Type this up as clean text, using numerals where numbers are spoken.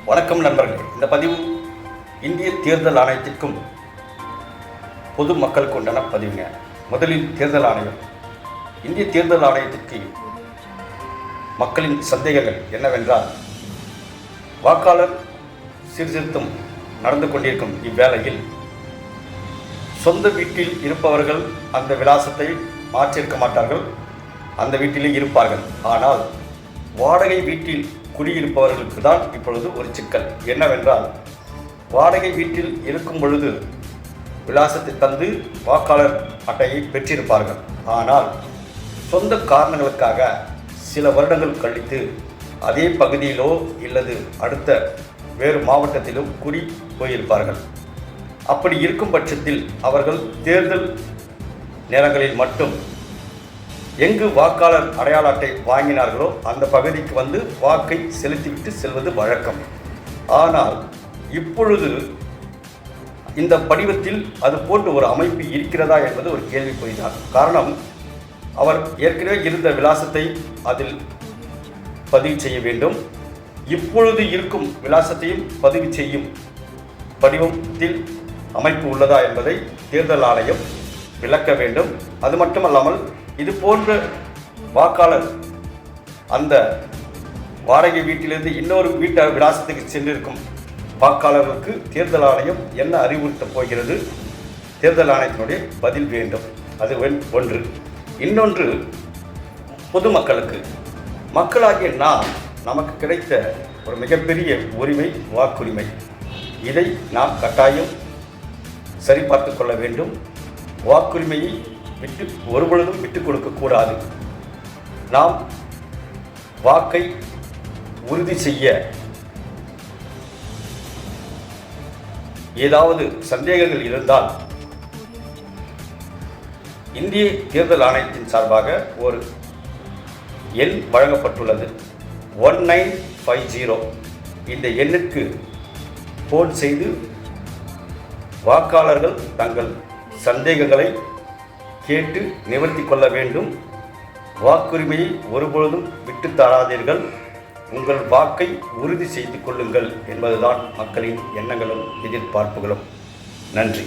வணக்கம் நண்பர்களே. இந்த பதிவு இந்திய தேர்தல் ஆணையத்திற்கும் பொது மக்களுக்கு உண்டான பதிவுங்க. முதலில் தேர்தல் ஆணையம். இந்திய தேர்தல் ஆணையத்திற்கு மக்களின் சந்தேகங்கள் என்னவென்றால், வாக்காளர் சீர்திருத்தம் நடந்து கொண்டிருக்கும் இவ்வேளையில் சொந்த வீட்டில் இருப்பவர்கள் அந்த விலாசத்தை மாற்றியிருக்க மாட்டார்கள், அந்த வீட்டிலே இருப்பார்கள். ஆனால் வாடகை வீட்டில் குடியிருப்பவர்களுக்கு தான் இப்பொழுது ஒரு சிக்கல் என்னவென்றால், வாடகை வீட்டில் இருக்கும் பொழுது விலாசத்தை தந்து வாக்காளர் அட்டையை பெற்றிருப்பார்கள். ஆனால் சொந்த காரணங்களுக்காக சில வருடங்கள் கழித்து அதே பகுதியிலோ இல்லது அடுத்த வேறு மாவட்டத்திலோ குடி போயிருப்பார்கள். அப்படி இருக்கும் பட்சத்தில் அவர்கள் தேர்தல் நேரங்களில் மட்டும் எங்கு வாக்காளர் அடையாள அட்டை வாங்கினார்களோ அந்த பகுதிக்கு வந்து வாக்கை செலுத்திவிட்டு செல்வது வழக்கம். ஆனால் இப்பொழுது இந்த படிவத்தில் அது போன்ற ஒரு அமைப்பு இருக்கிறதா என்பது ஒரு கேள்விக்குறிதான். காரணம், அவர் ஏற்கனவே இருந்த விலாசத்தை அதில் பதிவு செய்ய வேண்டும். இப்பொழுது இருக்கும் விலாசத்தையும் பதிவு செய்யும் படிவத்தில் அமைப்பு உள்ளதா என்பதை தேர்தல் ஆணையம் விளக்க வேண்டும். அது மட்டுமல்லாமல், இது போன்ற வாக்காளர் அந்த வாடகை வீட்டிலிருந்து இன்னொரு விலாசத்துக்கு சென்றிருக்கும் வாக்காளர்களுக்கு தேர்தல் ஆணையம் என்ன அறிவுறுத்தப் போகிறது, தேர்தல் ஆணையத்தினுடைய பதில் வேண்டும். அது ஒன்று. இன்னொன்று, பொதுமக்களுக்கு, மக்களாகிய நமக்கு கிடைத்த ஒரு மிகப்பெரிய உரிமை வாக்குரிமை. இதை நாம் கட்டாயம் சரிபார்த்து கொள்ள வேண்டும். வாக்குரிமையை ஒருபொழுதும் விட்டுக் கொடுக்கக்கூடாது. நாம் வாக்கை உறுதி செய்ய ஏதாவது சந்தேகங்கள் இருந்தால் இந்திய தேர்தல் ஆணையத்தின் சார்பாக ஒரு எண் வழங்கப்பட்டுள்ளது, 1950. இந்த எண்ணுக்கு போன் செய்து வாக்காளர்கள் தங்கள் சந்தேகங்களை கேட்டு நிவர்த்தி கொள்ள வேண்டும். வாக்குரிமையை ஒருபொழுதும் விட்டு தராதீர்கள். உங்கள் வாக்கை உறுதி செய்து கொள்ளுங்கள் என்பதுதான் மக்களின் எண்ணங்களும் எதிர்பார்ப்புகளும். நன்றி.